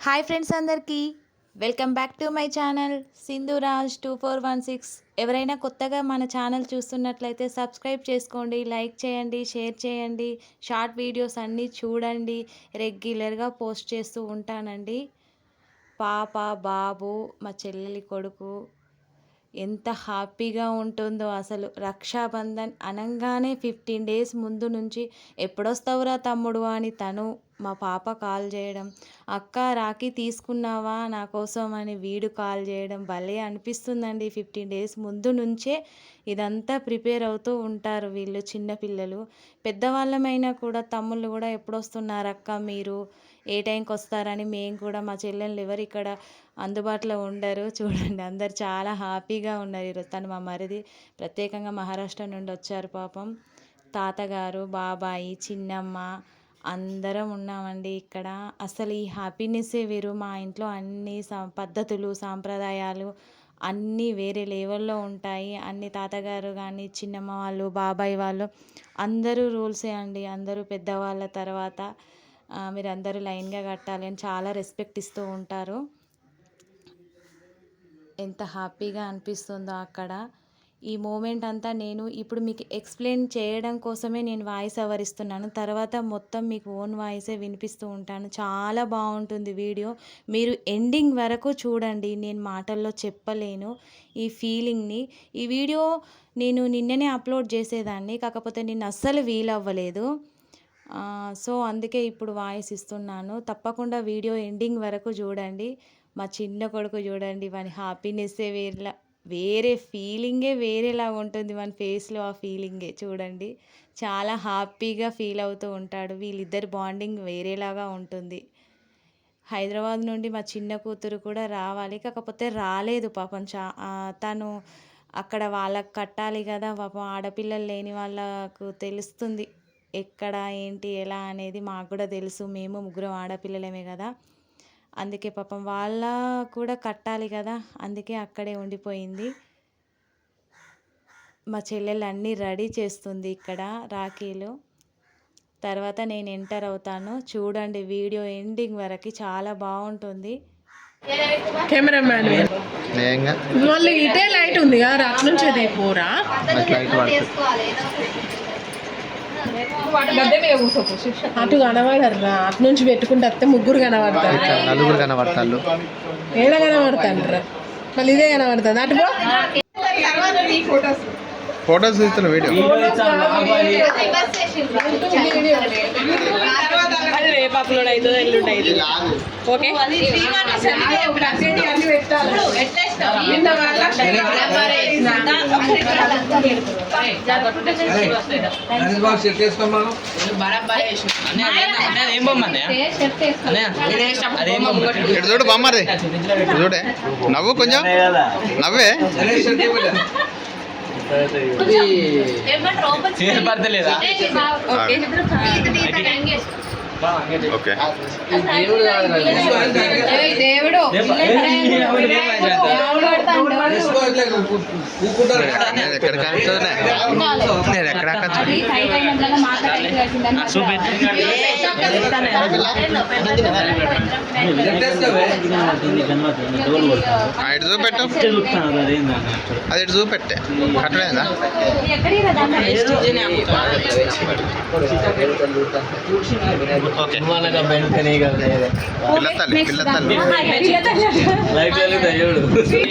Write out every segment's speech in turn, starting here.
Hi friends అందరికీ welcome back to my channel Sindhuraj 2416. ఎవరైనా కొత్తగా మన ఛానల్ చూస్తున్నట్లయితే సబ్స్క్రైబ్ చేసుకోండి, లైక్ చేయండి, షేర్ చేయండి. షార్ట్ వీడియోస్ అన్నీ చూడండి. రెగ్యులర్గా పోస్ట్ చేస్తూ ఉంటానండి. పాప, బాబు, మా చెల్లెలి కొడుకు ఎంత హ్యాపీగా ఉంటుందో అసలు. రక్షాబంధన్ అనగానే 15 డేస్ ముందు నుంచి ఎప్పుడొస్తావురా తమ్ముడు అని తను మా పాప కాల్ చేయడం, అక్క రాఖీ తీసుకున్నావా నా కోసం అని వీడు కాల్ చేయడం భలే అనిపిస్తుందండి. 15 డేస్ ముందు నుంచే ఇదంతా ప్రిపేర్ అవుతూ ఉంటారు వీళ్ళు చిన్నపిల్లలు. పెద్దవాళ్ళమైనా కూడా తమ్ముళ్ళు కూడా ఎప్పుడొస్తున్నారు అక్క మీరు, ఏ టైంకి వస్తారని మేము కూడా, మా చెల్లెళ్ళు ఎవరు ఇక్కడ అందుబాటులో ఉండరు. చూడండి అందరు చాలా హ్యాపీగా ఉన్నారు ఈరోజు. తను మా మరిది ప్రత్యేకంగా మహారాష్ట్ర నుండి వచ్చారు పాపం. తాతగారు, బాబాయి, చిన్నమ్మ అందరం ఉన్నామండి ఇక్కడ. అసలు ఈ హ్యాపీనెస్సే వేరు. మా ఇంట్లో అన్ని పద్ధతులు, సాంప్రదాయాలు అన్నీ వేరే లెవెల్లో ఉంటాయి. అన్ని తాతగారు కానీ, చిన్నమ్మ వాళ్ళు, బాబాయ్ వాళ్ళు అందరూ రూల్సే అండి. అందరూ పెద్దవాళ్ళ తర్వాత మీరందరూ లైన్గా కట్టాలి అని చాలా రెస్పెక్ట్ ఇస్తూ ఉంటారు. ఎంత హ్యాపీగా అనిపిస్తుందో అక్కడ. ఈ మూమెంట్ అంతా నేను ఇప్పుడు మీకు ఎక్స్ప్లెయిన్ చేయడం కోసమే నేను వాయిస్ ఓవర్ ఇస్తున్నాను. తర్వాత మొత్తం మీకు ఓన్ వాయిసే వినిపిస్తూ ఉంటాను. చాలా బాగుంటుంది వీడియో. మీరు ఎండింగ్ వరకు చూడండి. నేను మాటల్లో చెప్పలేను ఈ ఫీలింగ్ని. ఈ వీడియో నేను నిన్ననే అప్లోడ్ చేసేదాన్ని, కాకపోతే నిన్న అస్సలు వీలవ్వలేదు. సో అందుకే ఇప్పుడు వాయిస్ ఇస్తున్నాను. తప్పకుండా వీడియో ఎండింగ్ వరకు చూడండి. మా చిన్న కొడుకు చూడండి, వాని హ్యాపీనెస్సే వేరే ఫీలింగే వేరేలా ఉంటుంది. మన ఫేస్లో ఆ ఫీలింగే చూడండి, చాలా హ్యాపీగా ఫీల్ అవుతూ ఉంటాడు. వీళ్ళిద్దరి బాండింగ్ వేరేలాగా ఉంటుంది. హైదరాబాద్ నుండి మా చిన్న కూతురు కూడా రావాలి, కాకపోతే రాలేదు పాపం. తను అక్కడ వాళ్ళకు కట్టాలి కదా పాపం. ఆడపిల్లలు లేని వాళ్ళకు తెలుస్తుంది ఎక్కడ ఏంటి ఎలా అనేది. మాకు కూడా తెలుసు, మేము ముగ్గురం ఆడపిల్లలమే కదా. అందుకే పాపం వాళ్ళ కూడా కట్టాలి కదా, అందుకే అక్కడే ఉండిపోయింది. మా చెల్లెలు అన్నీ రెడీ చేస్తుంది ఇక్కడ రాఖీలు. తర్వాత నేను ఎంటర్ అవుతాను. చూడండి వీడియో ఎండింగ్ వరకు, చాలా బాగుంటుంది. కెమెరామ్యాన్ వాళ్ళు ఇటే లైట్ ఉంది కదా, అటు నుంచి అది పోరా అటు కనబడర్రా. అటు నుంచి పెట్టుకుంటే వస్తే ముగ్గురు కనబడతారు, నలుగురు కనబడతారు. ఏడ కనబడతాండ్రా, మళ్ళీ ఇదే కనబడుతుంది. అటు ఫోటోస్ తీస్తున్న వీడియో రేపు అప్లోడ్ అవుతుంది, ఎల్లుండి అవుతుంది. ఓకే చూడు బొమ్మది చూడే, నవ్వు కొంచెం నవ్వే. ఓకే దేవుడు ఎక్కడ కలుగుతుంది, నేను ఎక్కడ ఇటు చూపెట్టు, అది ఇటు చూపెట్టే కట్టలేదా.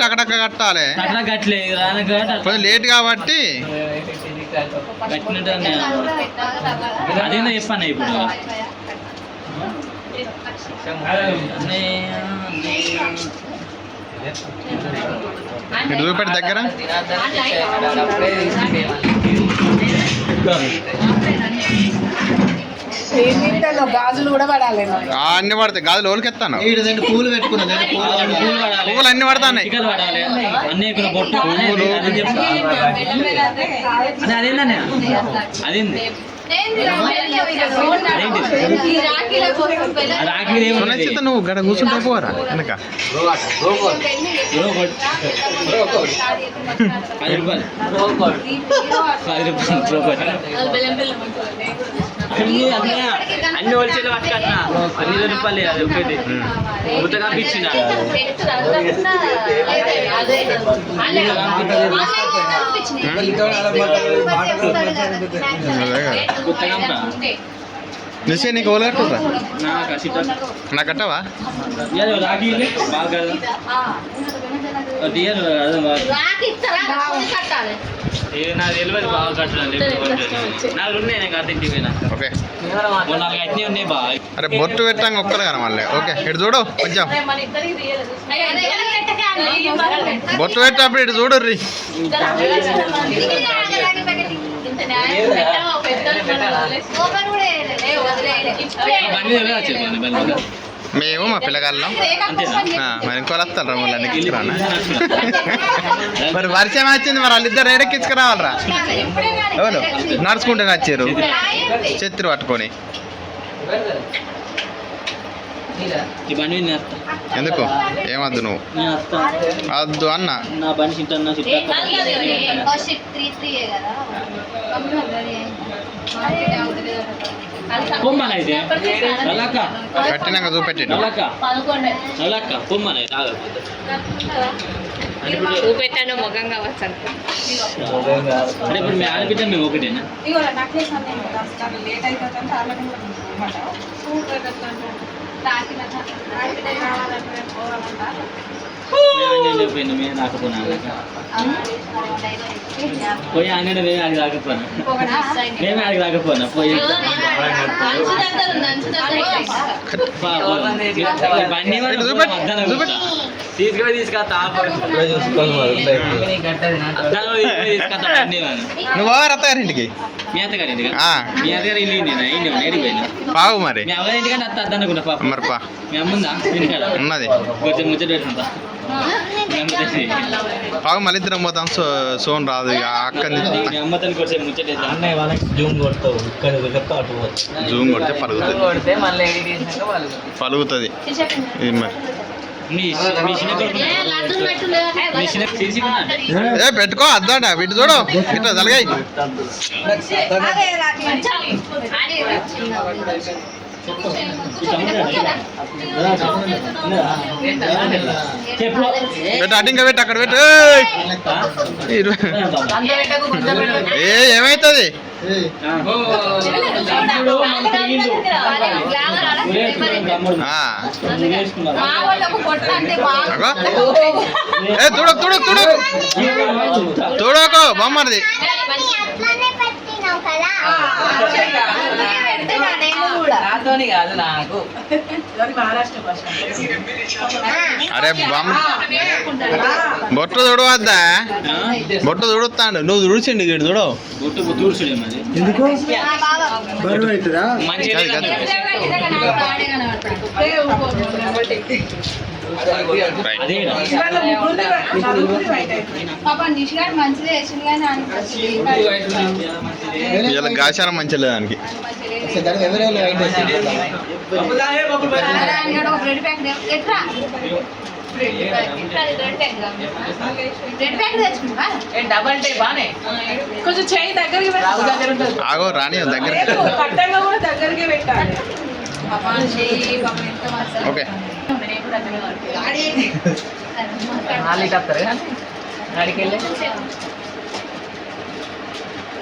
అక్కడక్క కట్టాలి, కొంచెం లేట్ కాబట్టి. అదేనా చెప్పాను ఇప్పుడు ఇటు చూపెట్టి దగ్గర గాజులు కూడా పడాలి, అన్ని పడతాయి. గాజులు ఓలికి ఎత్తాను, పూలు పెట్టుకున్నా, పువ్వులు అన్ని పడతాయి. అదేందన్నా అదేంది నువ్వు గడ కూర్చుంటే పోరా వెనక. అన్ని హోల్సేల్ పట్టుకట్టినా 2,000 రూపాయలు అది ఒకటి గుట్టగా ఇచ్చిన నిశ్చయ నీకు ఓలు కట్టురా నాకు కట్టవా రాఖీ బాగా నాకు తెలియదు బాగా కట్టలేదు నాకు ఉన్నాయి నాకు అర్థం ఇంటికి పోయినా ఓకే 4 అయితే ఉన్నాయి బాగా అరే బొట్టు పెట్టాక ఒక్కరు కదా మళ్ళీ ఓకే ఇటు చూడు కొంచెం బొట్టు పెట్టేటప్పుడు ఇటు చూడు రీ మేము మా పిల్లగాళ్ళం మరి ఇంకో వస్తారు రా మళ్ళీ ఎక్కించుకురానా మరి వర్షం వచ్చింది మరి వాళ్ళిద్దరు ఎక్కించుకురావాలరా ఎవరు నడుచుకుంటే వచ్చారు చెత్తిరి పట్టుకొని ఎందుకు ఏమద్దు నువ్వు వద్దు అన్న నా బండి పొమ్మనైతే కట్టినాక చూపెట్టి పొమ్మనైతే చూపెట్టాను ముఖం కావచ్చు అంటే ఇప్పుడు మీ ఆడబిడ్డ మేము ఒకటేనా మేము రాకపోయినా పోయి అంగడి మేము ఆడికి రాకపోయినా మేము ఆడికి రాకపోయినా పోయి బండి తీసుకొని తీసుకొస్తా నువ్వు అత్తగారింటికి మీ అత్తగారింటికి మీ అత్తగారు ఇల్లు ఏడిపోయినా పావు మరి మీ అవ్వ ఇంటికంటే అత్త అద్దనుకుంటా పాప మరి పా మీ అమ్ముందా ఉన్నది కొంచెం ముచ్చట పెట్టుకుంటా పావు మళ్ళీ ఇద్దరం పోతాం సోన్ రాదు ఇక అక్కడి మీ అమ్మతో కొంచెం ముచ్చట అన్నయ్య వాళ్ళకి జూమ్ కొడతావు ఇక్కడ అటు జూమ్ కొడితే పలుగుతుంది ఇది మరి ఏ పెట్టుకో అద్దాడ వీటి చూడు ఇట్లా తలగాయి పెట్టు అటు ఇంకా పెట్టు అక్కడ పెట్టు ఏ ఏమవుతుంది ఏ తుడకు తుడకు తుడకు తుడకు బొమ్మది అరే బొమ్మ బొట్టు తుడవద్దా బొట్టు తుడుస్తాడు నువ్వు తుడిచిండి ఇటు చూడు ఎందుకు బరువు అవుతుందా ఇలా గాచారం మంచి లేదు దానికి కొంచెం చేయి దగ్గరికి ఆగో రాని దగ్గర దగ్గరికి పెట్టాలి ఓకే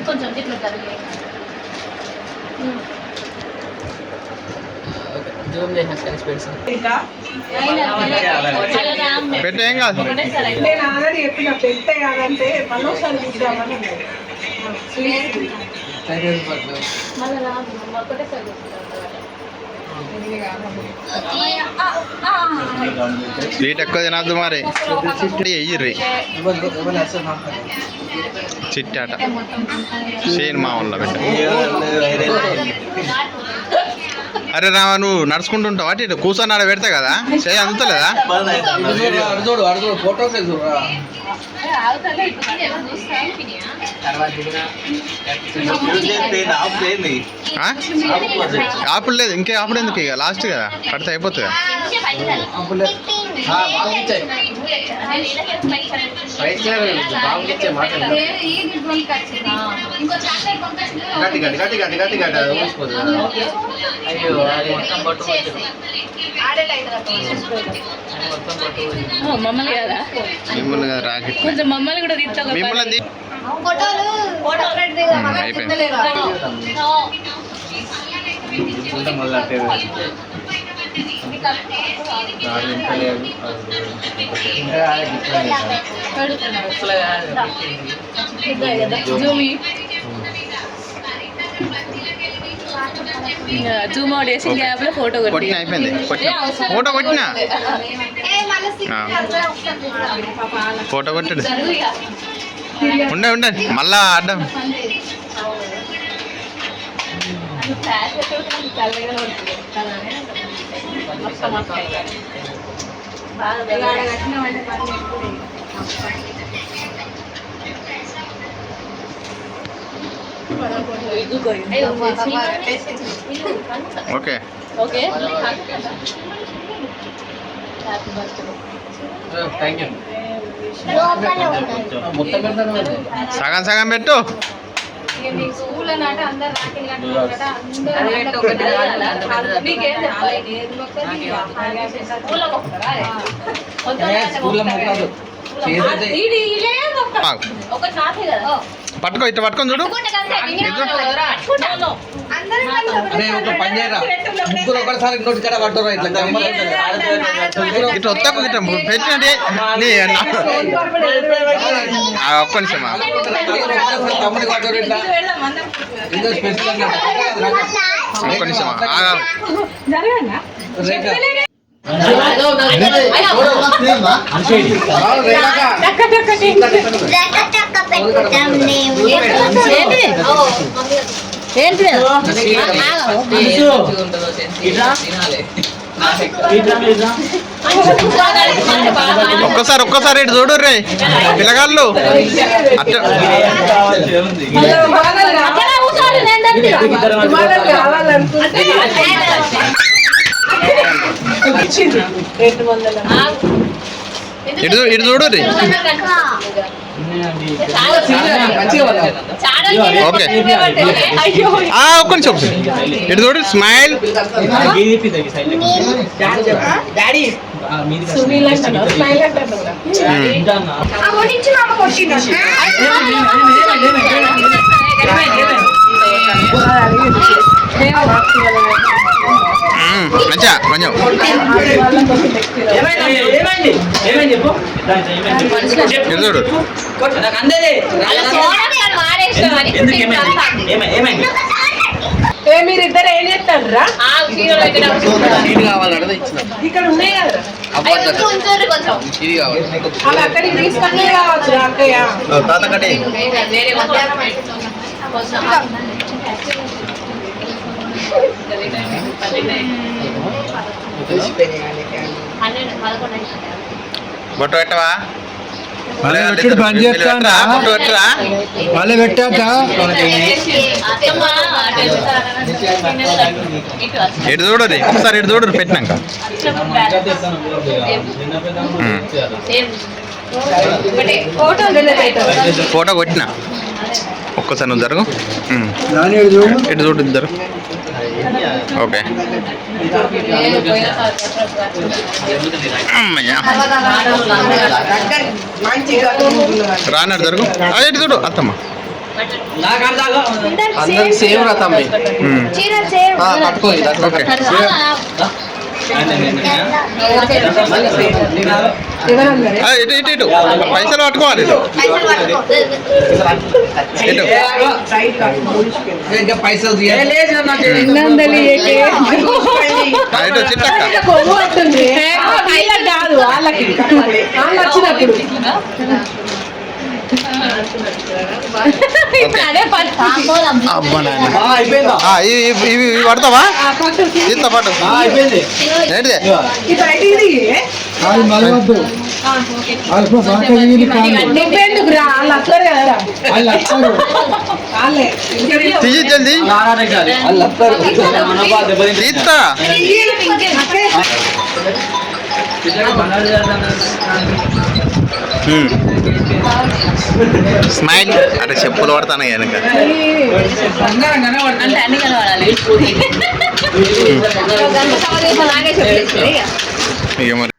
కొంచెం పెట్టే ఏం కాదు నేను ఆల్రెడీ చెప్పిన పెట్టేయాలంటే మరోసారి చూద్దామని స్వీట్ ఎక్కువ తినద్దు మరి వెయ్యిర్రి చిట్టాట సేన్ మా వల్ల పెట్ట అరే రా నువ్వు నడుచుకుంటుంటావు అటు ఇటు కూర్చొని ఆడ పెడతా కదా చేయి అందుతలేదా ఆపుడు లేదు ఇంకే ఆపుడు ఎందుకు ఇక లాస్ట్ కదా కడితే అయిపోతుంది మమ్మల్ని కదా మిమ్మల్ని కదా రాకెట్ కొంచెం మమ్మల్ని కూడా తీస్తాం మిమ్మల్ని అయిపోయింది జూమ్ అవుట్ చేసి గ్యాప్ లో ఫోటో కొట్టిన అయిపోయింది ఫోటో కొట్టినా ఫోటో కొట్టాడు ఉండే మళ్ళా అడ్డం ఓకే సగం సగం పెట్టు పట్టుకో ఇట్లా పట్టుకొని చూడు ఇట్లా వస్తాకు ఇట్లా పెట్టినట్టే ఒక్క నిమిషమా ఒక్క నిమిషమా ఒక్కసారి ఇటు చూడు రే పిల్లగాళ్ళు ఇటు చూడు రే ఓకే ఒక్క నిమిషం ఇటు చూడు స్మైల్ మంచిగా కొంచెం చూడు మీరిద్దరు ఏం చేస్తారు రా ఇక్కడ ఉన్నాయి కదా అవి అక్కడికి తీసుకొని కావచ్చు అక్కయ్య బొట్టు పెట్టవా మళ్ళీ పెట్టాక ఇటు చూడు ఒకసారి ఇటు చూడు పెట్టినాక ఫోటో కొట్టినా ఒక్కసారి నువ్వు జరుగు ఇటు చూడు ఇద్దరు ఓకే అమ్మయ్యా రానాడు జరుగు అదే ఇటు చూడు అత్తమ్మ సేమ్ రా తమ్మి ఓకే ఇటు ఇటు ఇటు పైసలు పట్టుకోవాలి ఇటు ఇటు పైసలు ఇటు చిట్టక్క కాదు వాళ్ళకి వాళ్ళు వచ్చినప్పుడు ఇవి పడతావా ఇంత పాటు ఏంటిదే నువ్వెందుకు రా వాళ్ళు వస్తారు కదా తీసి జల్దీ తీస్తా స్మైల్ అరే చెప్పులు పడతాను వెనక అంటే అన్ని కనబడాలి ఇక మరి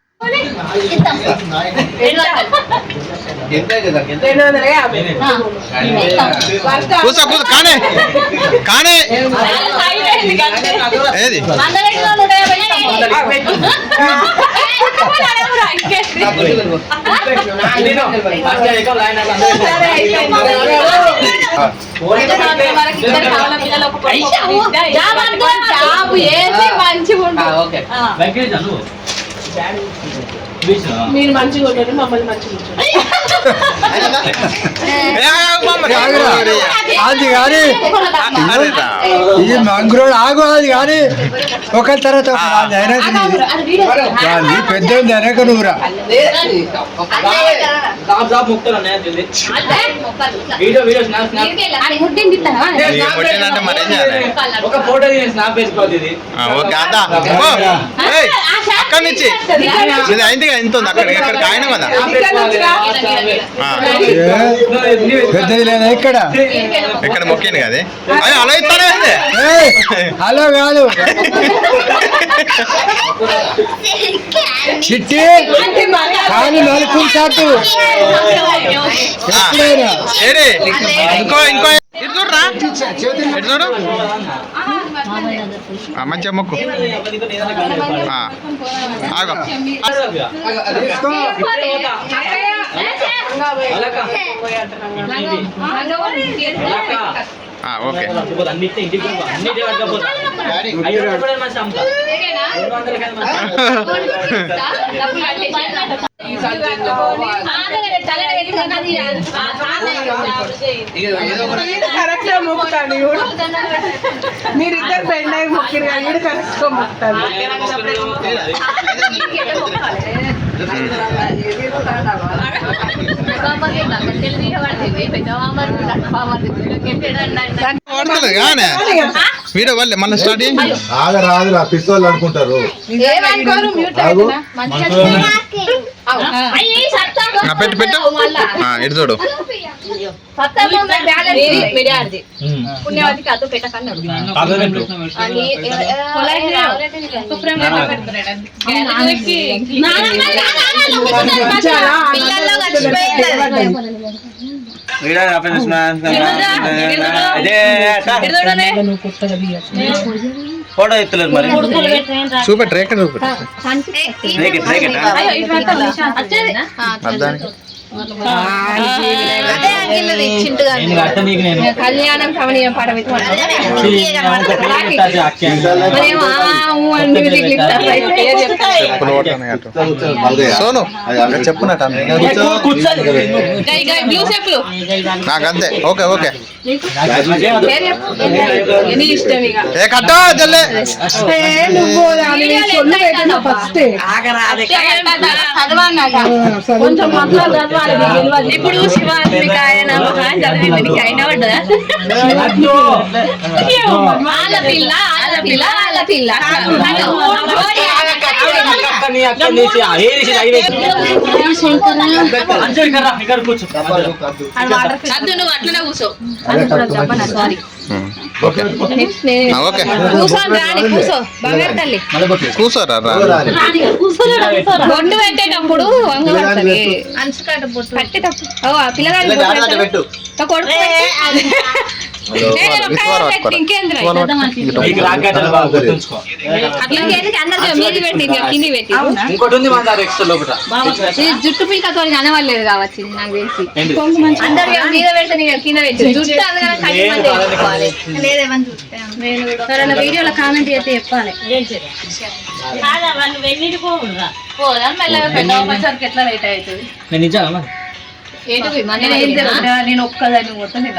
కూసో కూసో కానే కానే ఏది మీరు మంచిగా ఉంటారు మమ్మల్ని మంచిగా అది కానీ ఇది మంగ్రోడ్ ఆగు అది కానీ ఒకరి తర్వాత కానీ పెద్ద వెనక నువ్వురా అంటే మరేం చేయాలి ఒక ఫోటో స్నాప్ వేసుకోవద్దు ఓకే అదా అక్కడి నుంచి ఇది అయింది కదా ఇంత ఉంది అక్కడికి ఆయన కదా పెద్దది లేదా ఇక్కడ ఇక్కడ మొక్కింది కదా అయ్యో అలా ఇస్తానే హలో కాదు చిట్టి కానీ నలుపు సాటు ఎప్పుడైనా ఏడి ఇంకో ఇంకో ఇటు చూడరా ఇటు చూడు మంచిగా మొక్కు ఆగో ఓకే కరెక్ట్ గా మొక్కుతాను మీరిద్దరు బెండ్ అయి మొక్కిరు కానీ వీడు కరెక్ట్ గా మొక్కుతాను వీడియో వాళ్ళే మళ్ళీ స్టార్ట్ రాదు పిస్తోల్ అనుకుంటారు పెట్టు పెట్టు ఇటు చూడు పుణ్యవతికి అతో పెట్టకన్నాడు ఫోటో ఎత్తలేదు మరి చూపెట్టు రేఖ చూపెట్టు కళ్యాణం కమనీయం పాట సోను చెప్పునట నాకంతే ఓకే ఓకే ఏ కట్టో జల్లే ఇప్పుడు శివాత్మికాయ నమః చదివింది అయినా పడ్డదా ఆలపిల్ల నువ్వు అట్లనే కూర్చో సారీ కూర్చో బంగారు తల్లి కూర్చోరా బొట్టు పెట్టేటప్పుడు వంగ పడుతుంది పెట్టేటప్పుడు పిల్లగాడు కొడుకు ఇంకేంద్ర కింది పెట్టి జుట్టు పిల్లతో అనవలేదు కావచ్చు నాకు తెలిసి అందరు మీద పెడితే కింద పెట్టి జుట్టు అందుకని వీడియోలో కామెంట్ చేస్తే చెప్పాలి ఎట్లా లేట్ అవుతుంది నేను ఒక్కదాన్ని మొత్తం నేను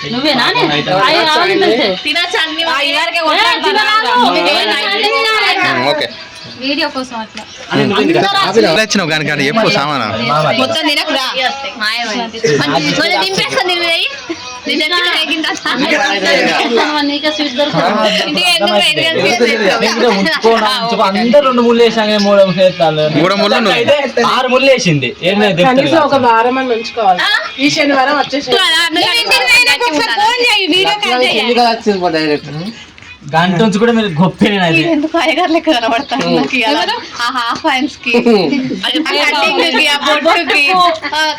నువ్వేనా తినచ్చు అన్ని వీడియో కోసం అట్లా వచ్చినావు కానీ ఎప్పుడు సామానా మొత్తం తినకురా దింపేస్తాను నేను చెప్పిన రేగిందా? ఇంటికి ఎందుకు రేగిందా? అందరు 2 ముళ్ళు వేసాங்க 3 చేస్తాను 3 ముళ్ళు 6 ముళ్ళు వేసింది కనీసం ఒక వారం అని ఉంచుకోవాలి. ఈ శనివారం వచ్చేసి గంట నుంచి కూడా మీరు గొప్ప ఎందుకు అయ్యగారు లెక్క కనబడతాను ఆ హాఫ్ హ్యాండ్స్ కి ఆ బొట్టుకి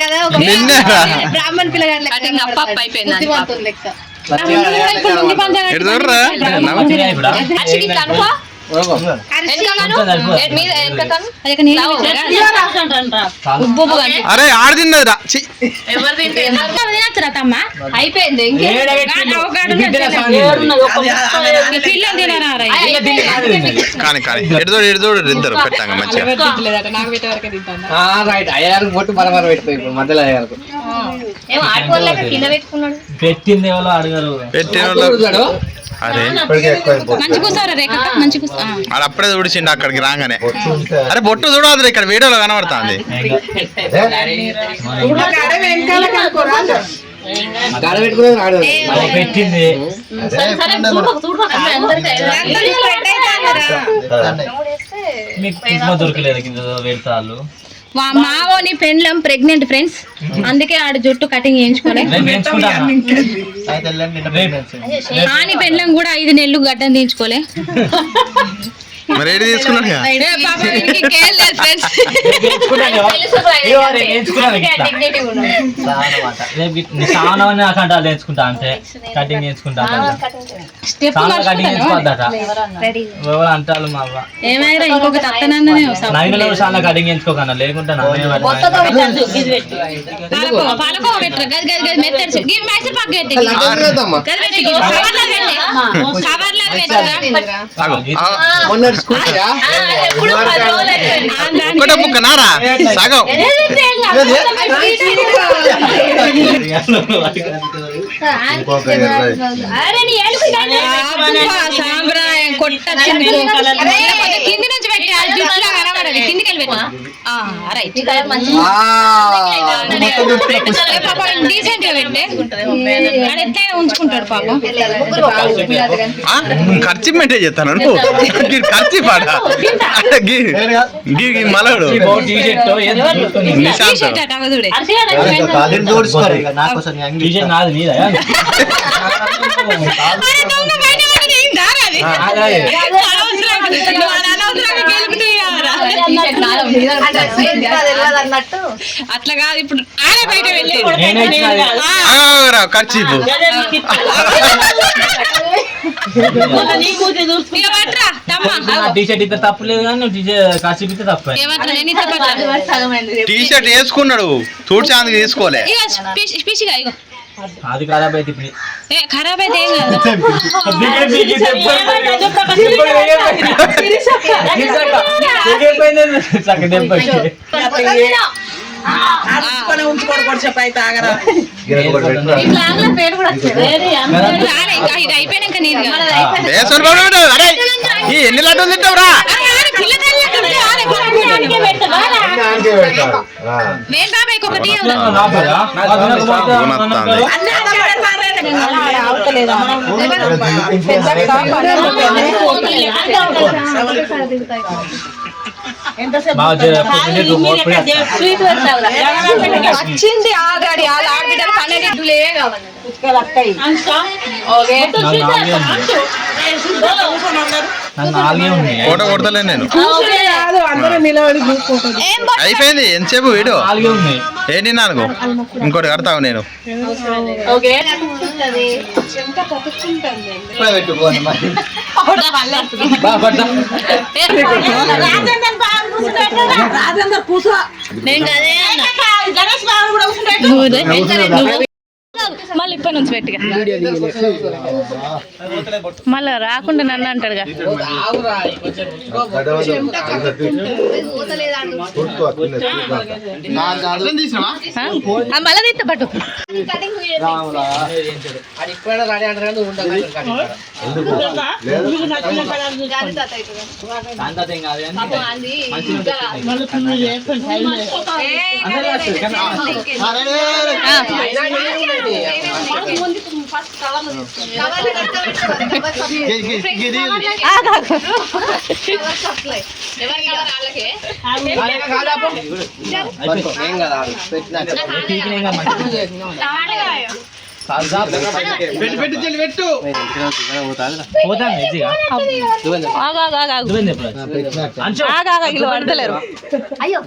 కదా ఒక బ్రాహ్మణ్ పిల్లగాడు లెక్క అరే ఆడదిన్నదిరా అయిపోయింది కానీ కానీ ఎడుదోడు ఇద్దరు పెట్టాங்க మంచిగా రైట్ అయ్యారు పొట్టు బరబర పెట్టుకో ఇప్పుడు మధ్యలో అయ్యారు ఏమో ఆడుకోలేక కింద పెట్టుకున్నాడు. పెట్టింది ఎవరో అడగరు పెట్టిన అరే మంచి అది అప్పుడే చూడిచిండు అక్కడికి రాగానే. అరే బొట్టు చూడదు ఇక్కడ వీడియోలో కనబడుతుంది. గాడ పెట్టుకుని రాడు పెట్టింది మీకు దొరకలేదు కింద వెళ్తాళ్ళు. మావోని పెండ్లం ప్రెగ్నెంట్ ఫ్రెండ్స్, అందుకే ఆడ జుట్టు కటింగ్ చేయించుకోలే. ఆని పెండ్లం కూడా 5 నెలలు గడ్డం తీయించుకోలే. మరి ఏది తీసుకున్నాడు నేర్చుకుంటా అంటే కటింగ్ నేర్చుకుంటా కటింగ్ నేర్చుకోద్దట ఎవరు అంటారు మా అవ్వ. ఏమైనా ఇంకొక తత్తనన్ననే నైన్లో చాలా కటింగ్ నేర్చుకోకన్నా లేకుంటే ఒకటే ముక్క నారా సగం సాంబ్రాయం కొట్టచ్చింది కింది నుంచి పెట్టి జుట్టులా కనబడదు కిందికి వెళ్ళి డీసెంట్ గా పెట్టే ఎట్లా ఉంచుకుంటాడు పాపం. ఖర్చు మెయింటైన్ చేస్తాను ఖర్చు పాట మలడు అట్లా కాదు ఇప్పుడు ఆడే బయట వెళ్ళి ఖర్చు టీషర్ట్ ఇస్తే తప్పలేదు కానీ ఖర్చు ఇస్తే తప్ప. టీ షర్ట్ వేసుకున్నాడు చూడు చాందికి తీసుకోలే. అది ఖరాబ్ అయితే ఇప్పుడు ఖరాబ్ అయితే ఏం కాదు. ఇది అయిపోయినాక నేను ఎన్ని లడ్డూలు తింటావురా నేను బాబాయ్కి ఒకటి వచ్చింది ఆగాడి వాళ్ళ ఆడబిడ్డలు 12 ఇడ్లులే కావాలి. ఫోటో కొడతలే నేను. అయిపోయింది ఎంతసేపు వీడియో ఏంటి 4 ఇంకోటి కడతావు నేను. మళ్ళీ ఇప్పటి నుంచి పెట్టిగా మళ్ళా రాకుండా నన్ను అంటాడుగా. మళ్ళీ తీస్తే పట్టు వీళ్ళు పడతలేరు. అయ్యో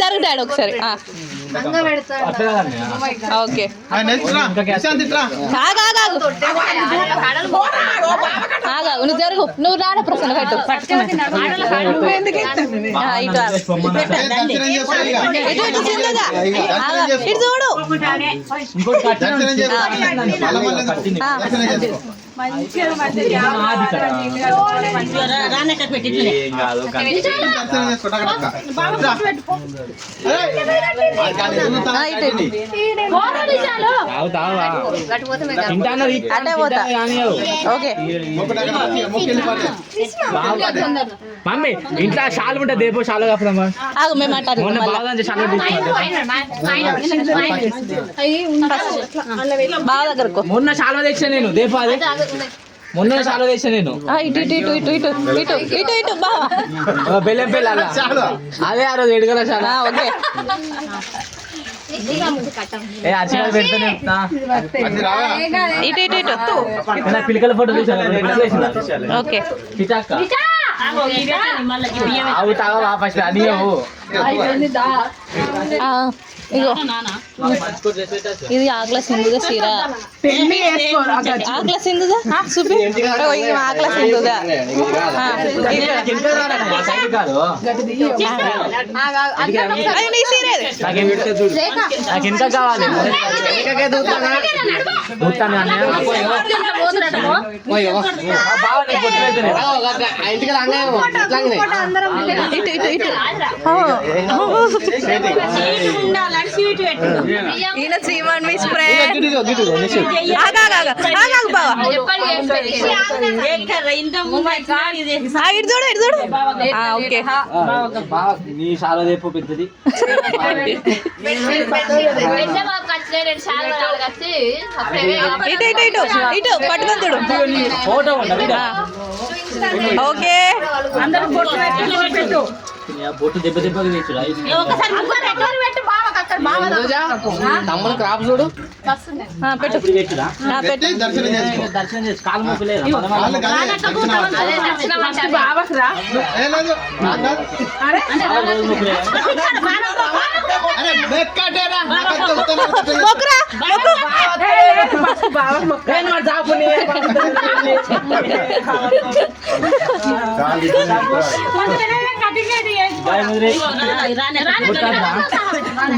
జరుగుతాడు ఒకసారి. ఓకే నువ్వు జరుగు, నువ్వు రాడ ప్రశ్న పెట్టు. ఇటు చూడు. అటే పోతా. ఓకే మమ్మీ ఇంట్లో షాలు ఉంటే దేపో షాలు కాపుదమ్మా. ఆగు, మేము అంటారు బావ దగ్గరకు. మొన్న షాలు తెచ్చా నేను దేపో, అదే మొన్న షాలు తెచ్చా నేను. ఇటు ఇటు ఇటు ఇటు ఇటు ఇటు ఇటు ఇటు బావ బెల్లం పిల్ల అదే ఆ రోజు ఎడుగుల షాలా. ఓకే అర్చన పెడతానే ఇటు ఇటు ఇటు. పిల్లకల ఫోటో తీసాను. ఓకే అవు తాగా ఫస్ట్ అని ఇగో ఇది ఆకుల సింధుగా చీర. ఆకుల సింధుగా చూపి. ఆకుల సింధుగా నీ చీర. నాకు ఎంత కావాలి ఇటు ఇటు ఇటు. ఈయన శ్రీమాన్ మీ స్ప్రే. బావా ఇటు చూడు ఇటు చూడు. ఓకే నీ షాలో దేపో పెద్దది. ఇటు ఇటు ఇటు ఇటు పట్టుకొని చూడు. ఫోటో ఓకే బొట్టు దెబ్బ దెబ్బకి తెచ్చురా. తమ్ముడు క్రాప్ చూడు పెట్టు పెట్టురా. పెట్టు. దర్శనం చేసి కాలు మొక్కలేదు.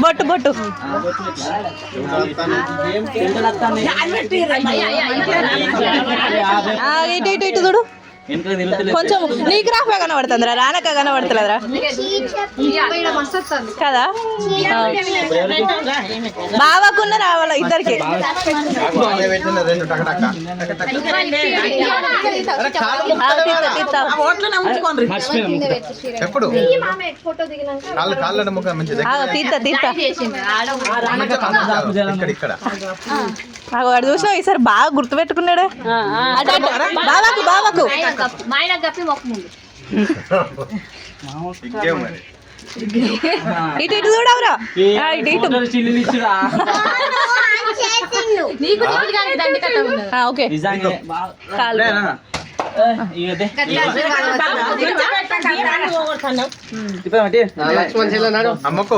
బొట్టు బొట్టు ఇటు ఇటు ఇటు చూడు. కొంచెం నీకు రాఫా కనబడుతుందిరా, రానక కనబడతలేదురా కదా. బావకున్న రావాల ఇద్దరికి. ఎప్పుడు తీస్తా తీస్తా. ఇక్కడ వాడు చూసినావు ఈసారి బాగా గుర్తు పెట్టుకున్నాడే. బాబాకు బాబాకు ఇటు ఇటు చూడవురా. ఇటు ఇటు ఓకే అమ్మకు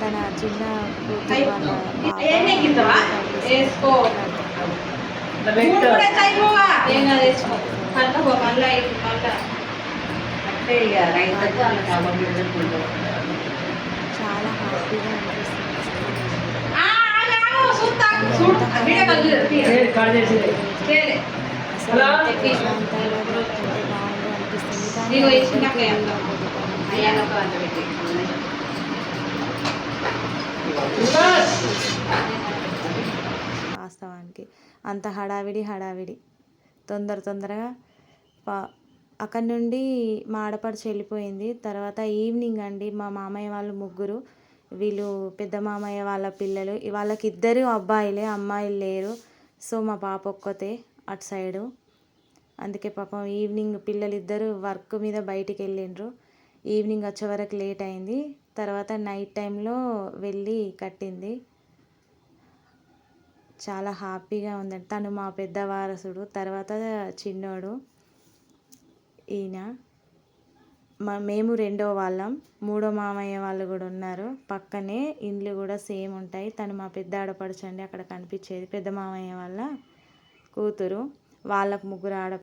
తన చిన్న కూతురు వాళ్ళ చాలా హ్యాపీగా అనిపిస్తుంది. అసలు ఎంత ప్రశాంతంగా బ్రతుకుంటే బాగుండు అనిపిస్తుంది. వాస్తవానికి అంత హడావిడి తొందరగా అక్కడి నుండి మా ఆడపడుచు వెళ్ళిపోయింది. తర్వాత ఈవినింగ్ అండి మా మామయ్య వాళ్ళు ముగ్గురు, వీళ్ళు పెద్ద మామయ్య వాళ్ళ పిల్లలు, వాళ్ళకి ఇద్దరు అబ్బాయిలే, అమ్మాయిలు లేరు. సో మా పాప ఒక్కతే అటు సైడు. అందుకే పాపం ఈవినింగ్ పిల్లలిద్దరూ వర్క్ మీద బయటికి వెళ్ళిండ్రు. ఈవినింగ్ వచ్చే వరకు లేట్ అయింది. తర్వాత నైట్ టైంలో వెళ్ళి కట్టింది. చాలా హ్యాపీగా ఉందండి. తను మా పెద్ద వారసుడు, తర్వాత చిన్నోడు ఈయన. మేము రెండో వాళ్ళం. మూడో మామయ్య వాళ్ళు కూడా ఉన్నారు పక్కనే, ఇండ్లు కూడా సేమ్ ఉంటాయి. తను మా పెద్ద ఆడపడుచండి, అక్కడ కనిపించేది పెద్ద మామయ్య వాళ్ళ కూతురు. వాళ్ళకు ముగ్గురు